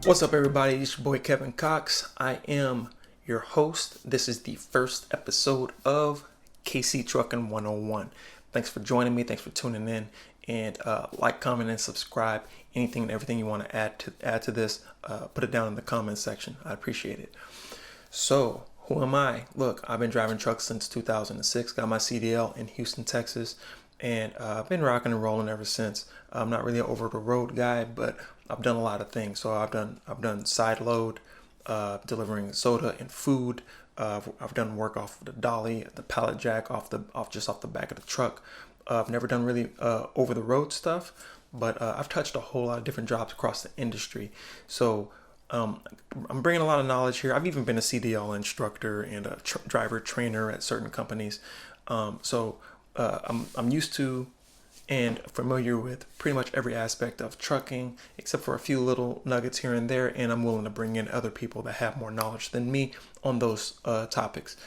What's up, everybody? It's your boy Kevin Cox. I am your host. This is the first episode of KC Truckin 101. Thanks for joining me. Thanks for tuning in. And like, comment, and subscribe. Anything and everything you want to add to this, put it down in the comment section. I appreciate it. So, who am I? Look, I've been driving trucks since 2006. Got my CDL in Houston, Texas. And I've been rocking and rolling ever since. I'm not really an over-the-road guy, but I've done a lot of things. So I've done side load, delivering soda and food. I've done work off the dolly, the pallet jack, off the back of the truck. I've never done really over-the-road stuff, but I've touched a whole lot of different jobs across the industry. So I'm bringing a lot of knowledge here. I've even been a CDL instructor and a driver trainer at certain companies. I'm used to and familiar with pretty much every aspect of trucking, except for a few little nuggets here and there, and I'm willing to bring in other people that have more knowledge than me on those topics.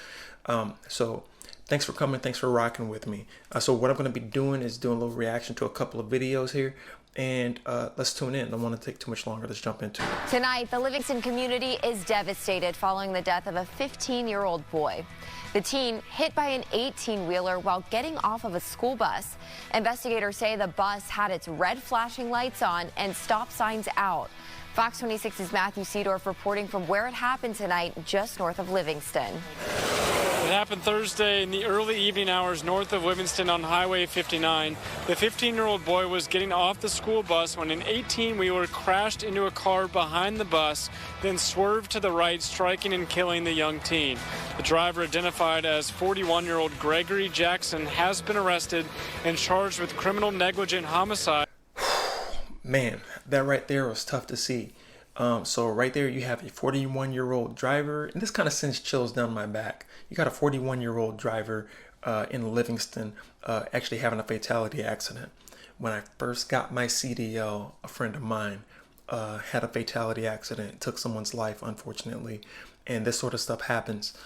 So thanks for coming. Thanks for rocking with me. So what I'm going to be doing is doing a little reaction to a couple of videos here, and let's tune in. I don't want to take too much longer. Let's jump into it. Tonight, the Livingston community is devastated following the death of a 15-year-old boy. The teen hit by an 18-wheeler while getting off of a school bus. Investigators say the bus had its red flashing lights on and stop signs out. Fox 26's Matthew Seedorf reporting from where it happened tonight, just north of Livingston. It happened Thursday in the early evening hours north of Livingston on Highway 59. The 15-year-old boy was getting off the school bus when an 18-wheeler crashed into a car behind the bus, then swerved to the right, striking and killing the young teen. The driver, identified as 41-year-old Gregory Jackson, has been arrested and charged with criminal negligent homicide. Man, that right there was tough to see. So right there you have a 41-year-old driver, and this kind of sends chills down my back. You got a 41-year-old driver in Livingston actually having a fatality accident. When I first got my CDL, a friend of mine had a fatality accident, took someone's life, unfortunately, and this sort of stuff happens.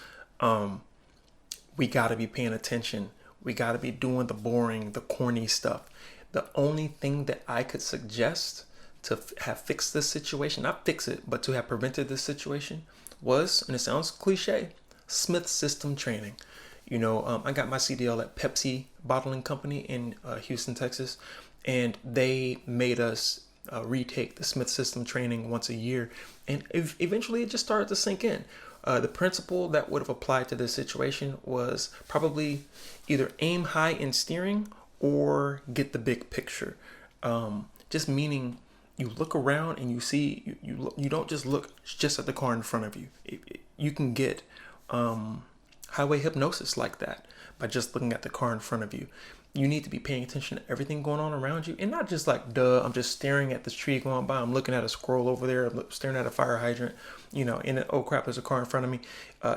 We got to be paying attention. We got to be doing the boring, the corny stuff. The only thing that I could suggest to have fixed this situation, not fix it, but to have prevented this situation was, and it sounds cliche, Smith System training. You know, I got my CDL at Pepsi Bottling Company in Houston, Texas, and they made us retake the Smith System training once a year, and eventually it just started to sink in. The principle that would have applied to this situation was probably either aim high in steering or get the big picture. Just meaning you look around and you see, you don't just look just at the car in front of you. You can get highway hypnosis like that by just looking at the car in front of you. You need to be paying attention to everything going on around you, and not just like, duh, I'm just staring at this tree going by, I'm looking at a squirrel over there, I'm staring at a fire hydrant, you know, and oh crap, there's a car in front of me.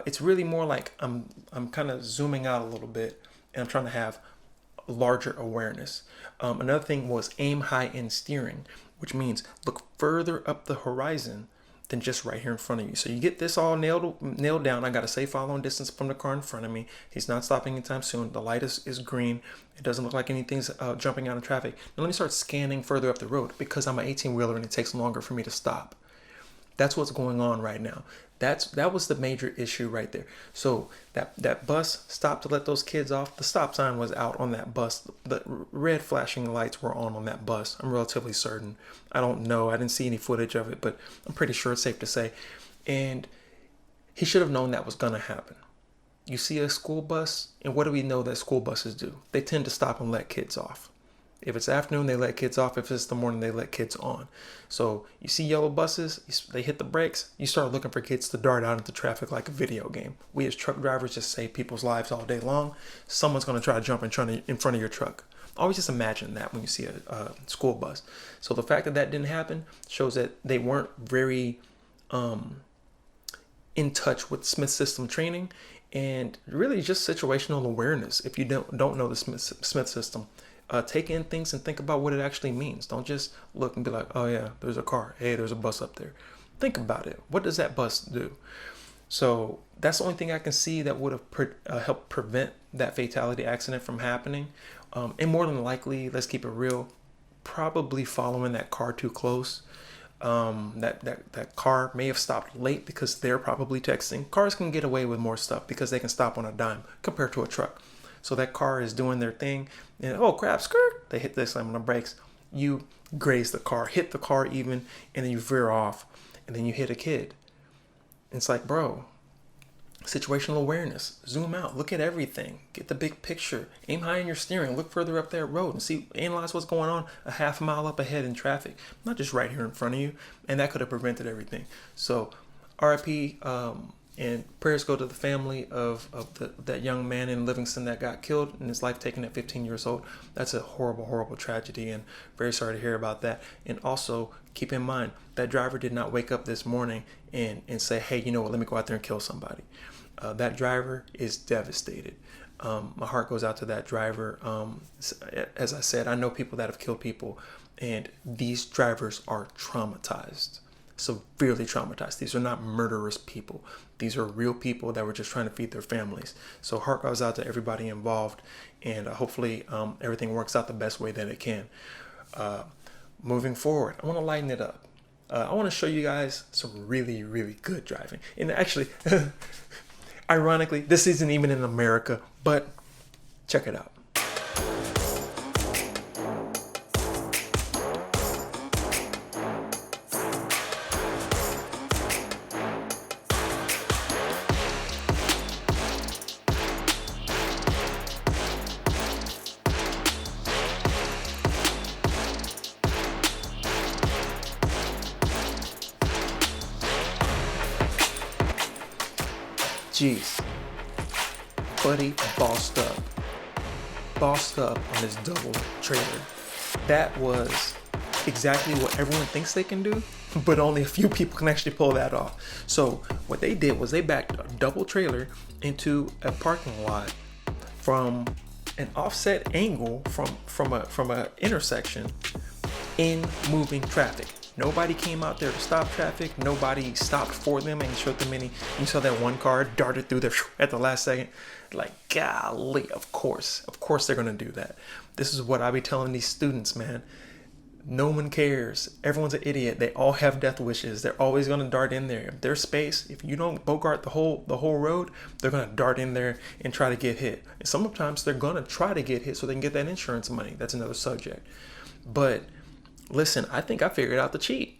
It's really more like I'm kind of zooming out a little bit, and I'm trying to have larger awareness. Another thing was aim high in steering, which means look further up the horizon than just right here in front of you. So you get this all nailed down. I got a safe following distance from the car in front of me. He's not stopping anytime soon. The light is green. It doesn't look like anything's jumping out of traffic. Now let me start scanning further up the road because I'm an 18-wheeler and it takes longer for me to stop. That's what's going on right now. That was the major issue right there. So that bus stopped to let those kids off. The stop sign was out on that bus. The red flashing lights were on that bus. I'm relatively certain. I don't know. I didn't see any footage of it, but I'm pretty sure it's safe to say. And he should have known that was going to happen. You see a school bus, and what do we know that school buses do? They tend to stop and let kids off. If it's afternoon, they let kids off. If it's the morning, they let kids on. So you see yellow buses, they hit the brakes, you start looking for kids to dart out into traffic like a video game. We as truck drivers just save people's lives all day long. Someone's going to try to jump in front of your truck. Always just imagine that when you see a school bus. So the fact that that didn't happen shows that they weren't very in touch with Smith System training, and really just situational awareness. If you don't know the Smith System, take in things and think about what it actually means. Don't just look and be like, oh yeah, there's a car. Hey, there's a bus up there. Think about it. What does that bus do? So that's the only thing I can see that would have helped prevent that fatality accident from happening. And more than likely, let's keep it real, probably following that car too close. That car may have stopped late because they're probably texting. Cars can get away with more stuff because they can stop on a dime compared to a truck. So that car is doing their thing, and oh crap, skirt! They slam on the brakes. You graze the car, hit the car even, and then you veer off, and then you hit a kid. It's like, bro, situational awareness. Zoom out, look at everything, get the big picture, aim high in your steering, look further up that road and see, analyze what's going on a half mile up ahead in traffic, not just right here in front of you. And that could have prevented everything. So RIP, and prayers go to the family of that young man in Livingston that got killed and his life taken at 15 years old. That's a horrible, horrible tragedy, and very sorry to hear about that. And also keep in mind that driver did not wake up this morning and say, hey, you know what, let me go out there and kill somebody. That driver is devastated. My heart goes out to that driver. As I said, I know people that have killed people, and these drivers are traumatized, severely traumatized. These are not murderous people. These are real people that were just trying to feed their families. So heart goes out to everybody involved, and hopefully everything works out the best way that it can. Moving forward, I want to lighten it up. I want to show you guys some really, really good driving. And actually, ironically, this isn't even in America, but check it out. Jeez, buddy bossed up on this double trailer. That was exactly what everyone thinks they can do, but only a few people can actually pull that off. So what they did was they backed a double trailer into a parking lot from an offset angle from a intersection in moving traffic. Nobody came out there to stop traffic. Nobody stopped for them and showed them any. You saw that one car darted through there at the last second. Like, golly, of course they're gonna do that. This is what I be telling these students, man. No one cares. Everyone's an idiot. They all have death wishes. They're always gonna dart in there. If there's space, if you don't bogart the whole road, they're gonna dart in there and try to get hit. And sometimes they're gonna try to get hit so they can get that insurance money. That's another subject. But listen, I think I figured out the cheat.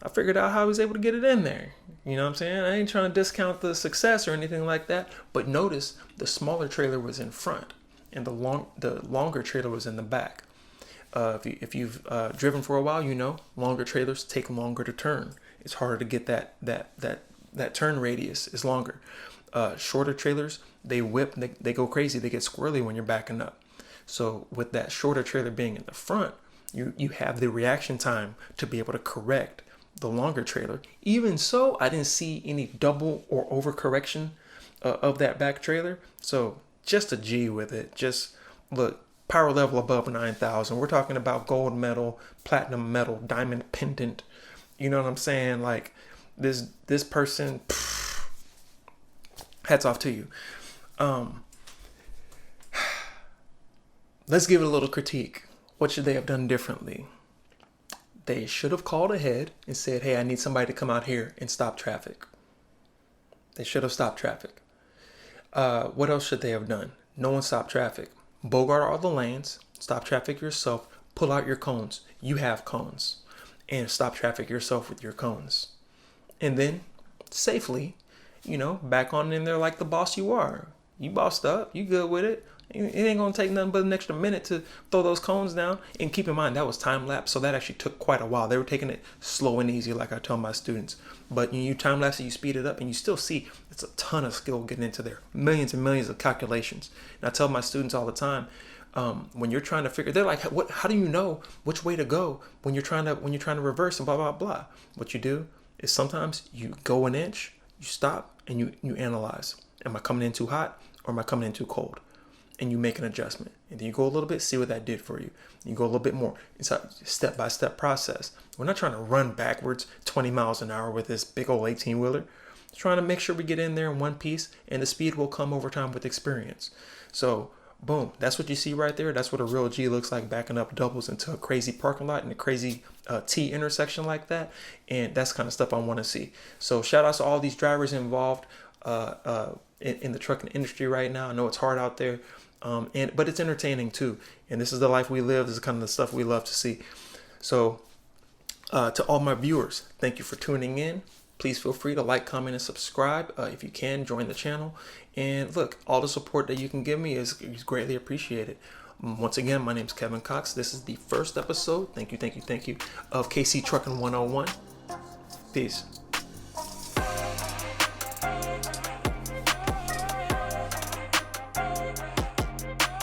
I figured out how I was able to get it in there. You know what I'm saying? I ain't trying to discount the success or anything like that. But notice the smaller trailer was in front and the longer trailer was in the back. If you've driven for a while, you know longer trailers take longer to turn. It's harder to get that turn radius is longer. Shorter trailers, they whip, they go crazy, they get squirrely when you're backing up. So with that shorter trailer being in the front, you have the reaction time to be able to correct the longer trailer. Even so, I didn't see any double or overcorrection of that back trailer. So just a G with it. Just look, power level above 9,000. We're talking about gold medal, platinum medal, diamond pendant. You know what I'm saying? Like this person, hats off to you. Let's give it a little critique. What should they have done differently? They should have called ahead and said, hey, I need somebody to come out here and stop traffic. They should have stopped traffic. What else should they have done? No one stopped traffic. Bogart all the lanes, stop traffic yourself, pull out your cones. You have cones. And stop traffic yourself with your cones. And then safely, back on in there like the boss you are. You bossed up, you good with it. It ain't gonna take nothing but an extra minute to throw those cones down. And keep in mind, that was time lapse, so that actually took quite a while. They were taking it slow and easy, like I tell my students. But you time lapse it, you speed it up, and you still see it's a ton of skill getting into there. Millions and millions of calculations. And I tell my students all the time, when you're trying to figure, they're like, "What? How do you know which way to go when you're trying to reverse and blah blah blah?" What you do is sometimes you go an inch, you stop, and you analyze. Am I coming in too hot or am I coming in too cold? And you make an adjustment. And then you go a little bit, see what that did for you. You go a little bit more. It's a step-by-step process. We're not trying to run backwards 20 miles an hour with this big old 18-wheeler. Trying to make sure we get in there in one piece, and the speed will come over time with experience. So Boom. That's what you see right there. That's what a real G looks like, backing up doubles into a crazy parking lot and a crazy T intersection like that. And that's kind of stuff I want to see. So shout out to all these drivers involved in the trucking industry right now. I know it's hard out there, but it's entertaining too. And this is the life we live. This is kind of the stuff we love to see. So to all my viewers, thank you for tuning in. Please feel free to like, comment, and subscribe. If you can, join the channel. And look, all the support that you can give me is greatly appreciated. Once again, my name is Kevin Cox. This is the first episode. Thank you of KC Truckin' 101. Peace.